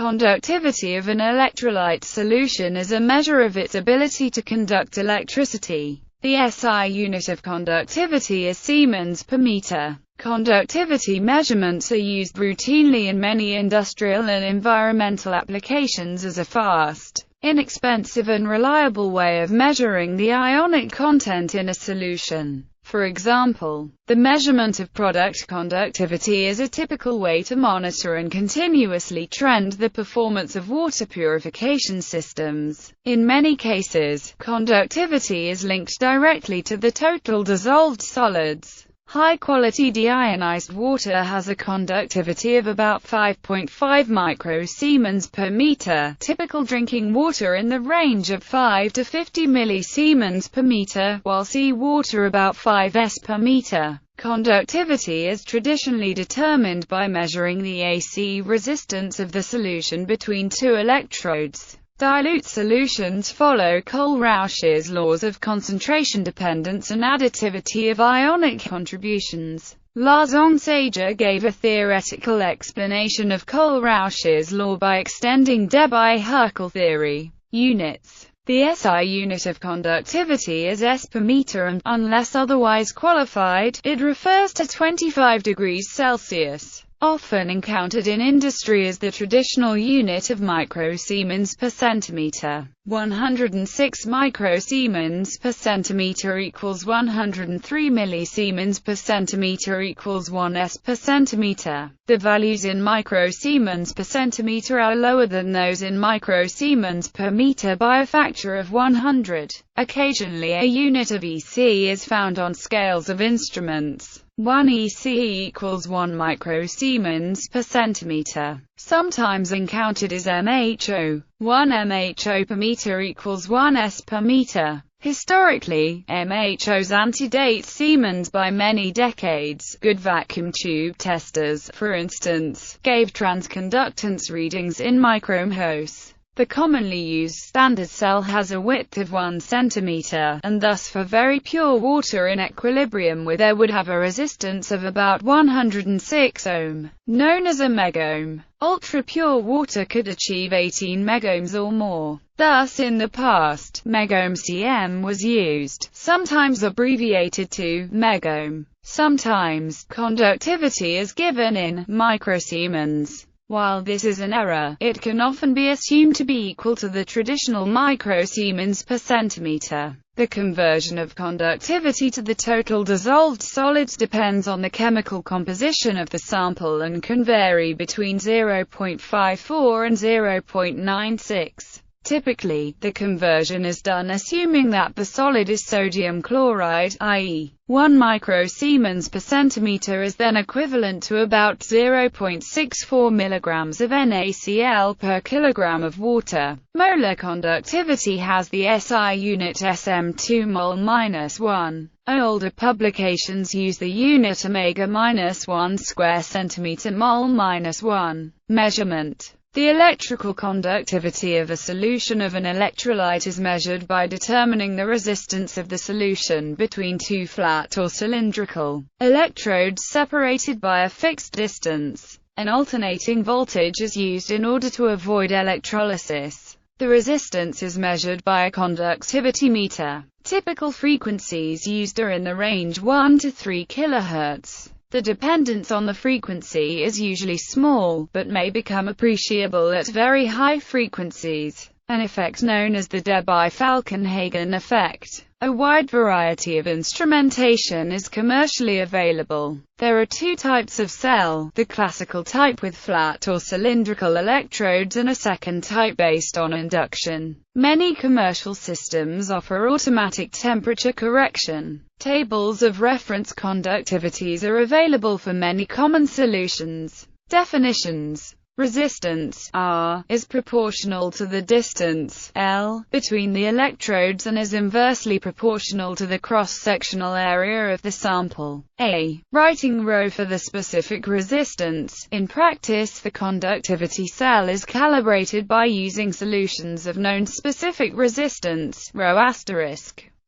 Conductivity of an electrolyte solution is a measure of its ability to conduct electricity. The SI unit of conductivity is siemens per meter. Conductivity measurements are used routinely in many industrial and environmental applications as a fast, inexpensive and reliable way of measuring the ionic content in a solution. For example, the measurement of product conductivity is a typical way to monitor and continuously trend the performance of water purification systems. In many cases, conductivity is linked directly to the total dissolved solids. High-quality deionized water has a conductivity of about 5.5 microsiemens per meter, typical drinking water in the range of 5 to 50 millisiemens per meter, while seawater about 5 s per meter. Conductivity is traditionally determined by measuring the AC resistance of the solution between two electrodes. Dilute solutions follow Kohl-Rausch's laws of concentration dependence and additivity of ionic contributions. Lars Onsager gave a theoretical explanation of Kohl-Rausch's law by extending Debye-Huckel theory. Units. The SI unit of conductivity is S per meter and, unless otherwise qualified, it refers to 25 degrees Celsius. Often encountered in industry as the traditional unit of microsiemens per centimeter. 106 microsiemens per centimeter equals 103 millisiemens per centimeter equals 1 s per centimeter. The values in microsiemens per centimeter are lower than those in microsiemens per meter by a factor of 100. Occasionally a unit of EC is found on scales of instruments. 1 EC equals 1 microsiemens per centimeter. Sometimes encountered is MHO. 1 MHO per meter equals 1 s per meter. Historically, MHOs antedate Siemens by many decades. Good vacuum tube testers, for instance, gave transconductance readings in microhms. The commonly used standard cell has a width of 1 centimeter, and thus for very pure water in equilibrium with air would have a resistance of about 106 ohm, known as a megohm. Ultra-pure water could achieve 18 megohms or more. Thus in the past, megohm cm was used, sometimes abbreviated to megohm. Sometimes, conductivity is given in microsiemens. While this is an error, it can often be assumed to be equal to the traditional microsiemens per centimeter. The conversion of conductivity to the total dissolved solids depends on the chemical composition of the sample and can vary between 0.54 and 0.96. Typically, the conversion is done assuming that the solid is sodium chloride, i.e., 1 microsiemens per centimeter is then equivalent to about 0.64 milligrams of NaCl per kilogram of water. Molar conductivity has the SI unit sm2 mol-1. Older publications use the unit omega-1 square centimeter mol-1. Measurement. The electrical conductivity of a solution of an electrolyte is measured by determining the resistance of the solution between two flat or cylindrical electrodes separated by a fixed distance. An alternating voltage is used in order to avoid electrolysis. The resistance is measured by a conductivity meter. Typical frequencies used are in the range 1 to 3 kHz. The dependence on the frequency is usually small, but may become appreciable at very high frequencies, an effect known as the Debye-Falkenhagen effect. A wide variety of instrumentation is commercially available. There are two types of cell, the classical type with flat or cylindrical electrodes and a second type based on induction. Many commercial systems offer automatic temperature correction. Tables of reference conductivities are available for many common solutions. Definitions. Resistance, R, is proportional to the distance, L, between the electrodes and is inversely proportional to the cross-sectional area of the sample. A. Writing ρ for the specific resistance. In practice, the conductivity cell is calibrated by using solutions of known specific resistance, ρ*,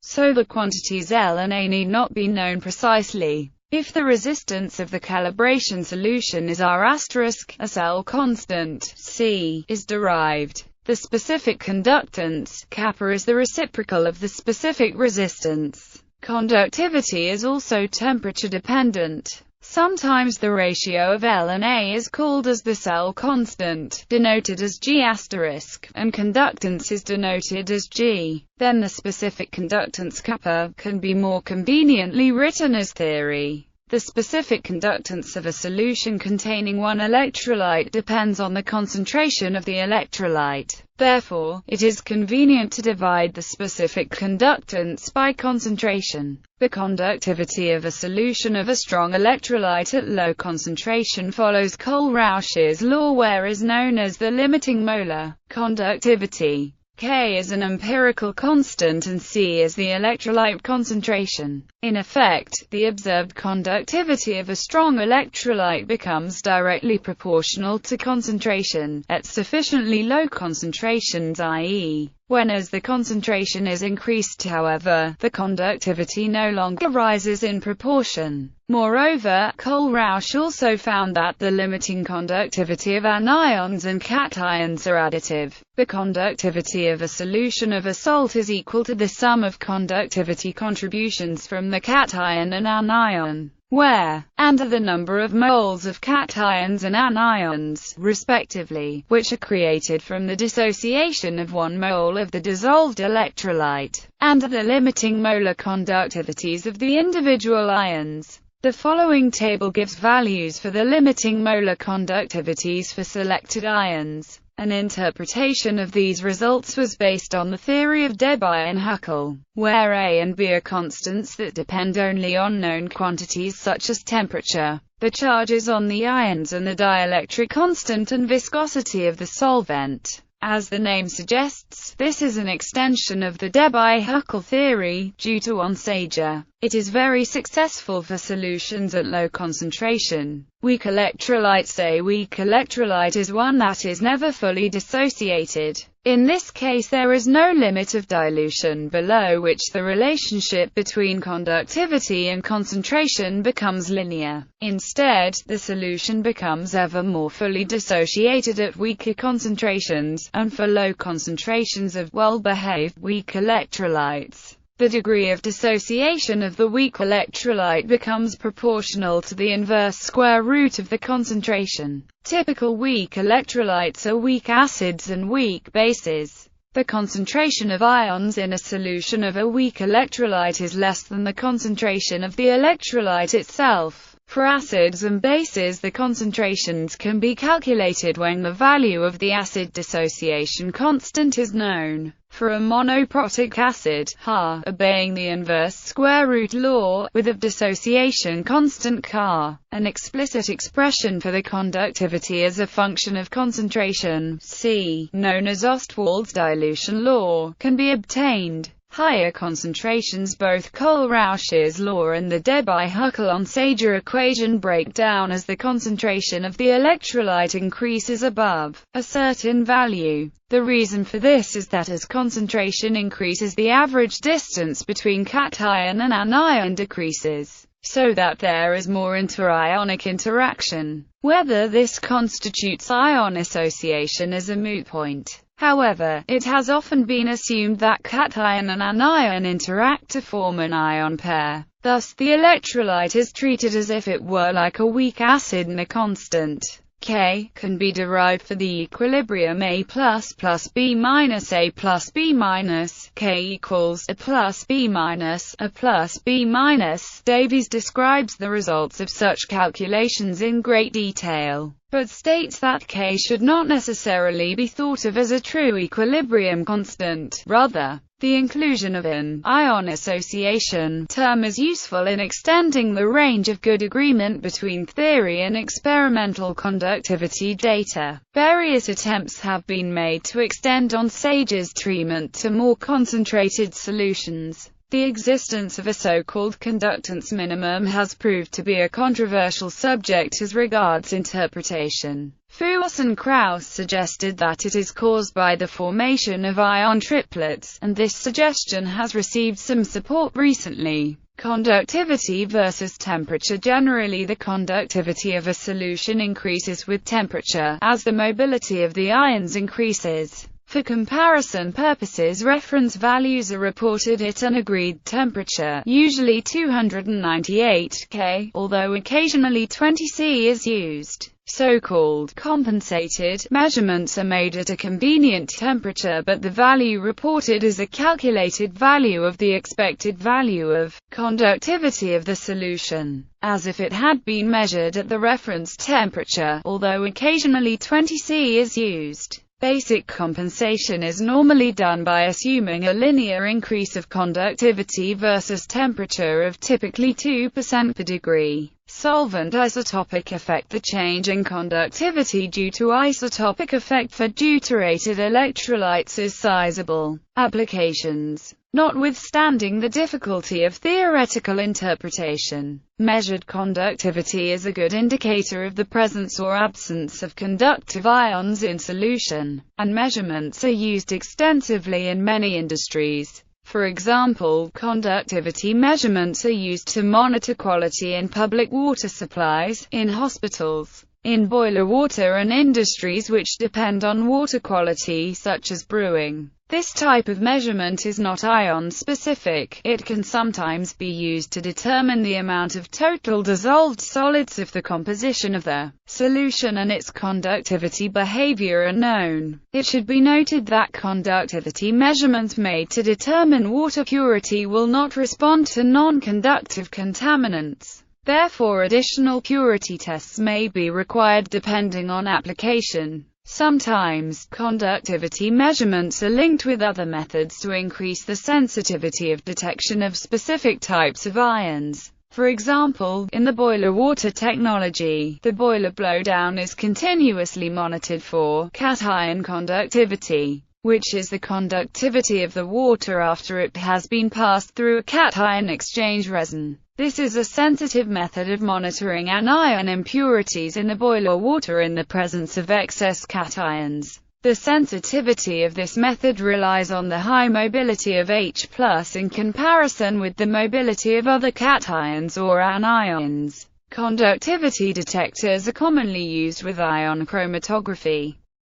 so the quantities L and A need not be known precisely. If the resistance of the calibration solution is R*, a cell constant, C, is derived. The specific conductance, kappa, is the reciprocal of the specific resistance. Conductivity is also temperature dependent. Sometimes the ratio of L and A is called as the cell constant, denoted as G*, and conductance is denoted as G. Then the specific conductance kappa can be more conveniently written as theory. The specific conductance of a solution containing one electrolyte depends on the concentration of the electrolyte. Therefore, it is convenient to divide the specific conductance by concentration. The conductivity of a solution of a strong electrolyte at low concentration follows Kohlrausch's law, where is known as the limiting molar conductivity. K is an empirical constant and C is the electrolyte concentration. In effect, the observed conductivity of a strong electrolyte becomes directly proportional to concentration, at sufficiently low concentrations, i.e., when as the concentration is increased, however, the conductivity no longer rises in proportion. Moreover, Kohlrausch also found that the limiting conductivity of anions and cations are additive. The conductivity of a solution of a salt is equal to the sum of conductivity contributions from the cation and anion, where and are the number of moles of cations and anions, respectively, which are created from the dissociation of 1 mole of the dissolved electrolyte, and are the limiting molar conductivities of the individual ions. The following table gives values for the limiting molar conductivities for selected ions. An interpretation of these results was based on the theory of Debye and Huckel, where A and B are constants that depend only on known quantities such as temperature, the charges on the ions, and the dielectric constant and viscosity of the solvent. As the name suggests, this is an extension of the Debye-Huckel theory, due to Onsager. It is very successful for solutions at low concentration. Weak electrolytes. A weak electrolyte is one that is never fully dissociated. In this case there is no limit of dilution below which the relationship between conductivity and concentration becomes linear. Instead, the solution becomes ever more fully dissociated at weaker concentrations, and for low concentrations of well-behaved weak electrolytes, the degree of dissociation of the weak electrolyte becomes proportional to the inverse square root of the concentration. Typical weak electrolytes are weak acids and weak bases. The concentration of ions in a solution of a weak electrolyte is less than the concentration of the electrolyte itself. For acids and bases, the concentrations can be calculated when the value of the acid dissociation constant is known. For a monoprotic acid, Ha, obeying the inverse square root law, with a dissociation constant Ca, an explicit expression for the conductivity as a function of concentration, C, known as Ostwald's dilution law, can be obtained. Higher concentrations. Both Kohlrausch's law and the Debye-Huckel-Onsager equation break down as the concentration of the electrolyte increases above a certain value. The reason for this is that as concentration increases, the average distance between cation and anion decreases, so that there is more interionic interaction. Whether this constitutes ion association is a moot point. However, it has often been assumed that cation and anion interact to form an ion pair. Thus, the electrolyte is treated as if it were like a weak acid, and a constant K can be derived for the equilibrium A plus B minus A plus B minus, K equals A plus B minus, A plus B minus. Davies describes the results of such calculations in great detail, but states that K should not necessarily be thought of as a true equilibrium constant. Rather, the inclusion of an ion association term is useful in extending the range of good agreement between theory and experimental conductivity data. Various attempts have been made to extend Onsager's treatment to more concentrated solutions. The existence of a so-called conductance minimum has proved to be a controversial subject as regards interpretation. Fuos and Krauss suggested that it is caused by the formation of ion triplets, and this suggestion has received some support recently. Conductivity versus temperature. Generally, the conductivity of a solution increases with temperature, as the mobility of the ions increases. For comparison purposes, reference values are reported at an agreed temperature, usually 298 K, although occasionally 20 C is used. So-called compensated measurements are made at a convenient temperature, but the value reported is a calculated value of the expected value of conductivity of the solution, as if it had been measured at the reference temperature, although occasionally 20 C is used. Basic compensation is normally done by assuming a linear increase of conductivity versus temperature of typically 2% per degree. Solvent isotopic effect. The change in conductivity due to isotopic effect for deuterated electrolytes is sizable. Applications. Notwithstanding the difficulty of theoretical interpretation, measured conductivity is a good indicator of the presence or absence of conductive ions in solution, and measurements are used extensively in many industries. For example, conductivity measurements are used to monitor quality in public water supplies, in hospitals, in boiler water, and industries which depend on water quality, such as brewing. This type of measurement is not ion-specific. It can sometimes be used to determine the amount of total dissolved solids if the composition of the solution and its conductivity behavior are known. It should be noted that conductivity measurements made to determine water purity will not respond to non-conductive contaminants. Therefore, additional purity tests may be required depending on application. Sometimes, conductivity measurements are linked with other methods to increase the sensitivity of detection of specific types of ions. For example, in the boiler water technology, the boiler blowdown is continuously monitored for cation conductivity, which is the conductivity of the water after it has been passed through a cation exchange resin. This is a sensitive method of monitoring anion impurities in the boiler water in the presence of excess cations. The sensitivity of this method relies on the high mobility of H+ in comparison with the mobility of other cations or anions. Conductivity detectors are commonly used with ion chromatography.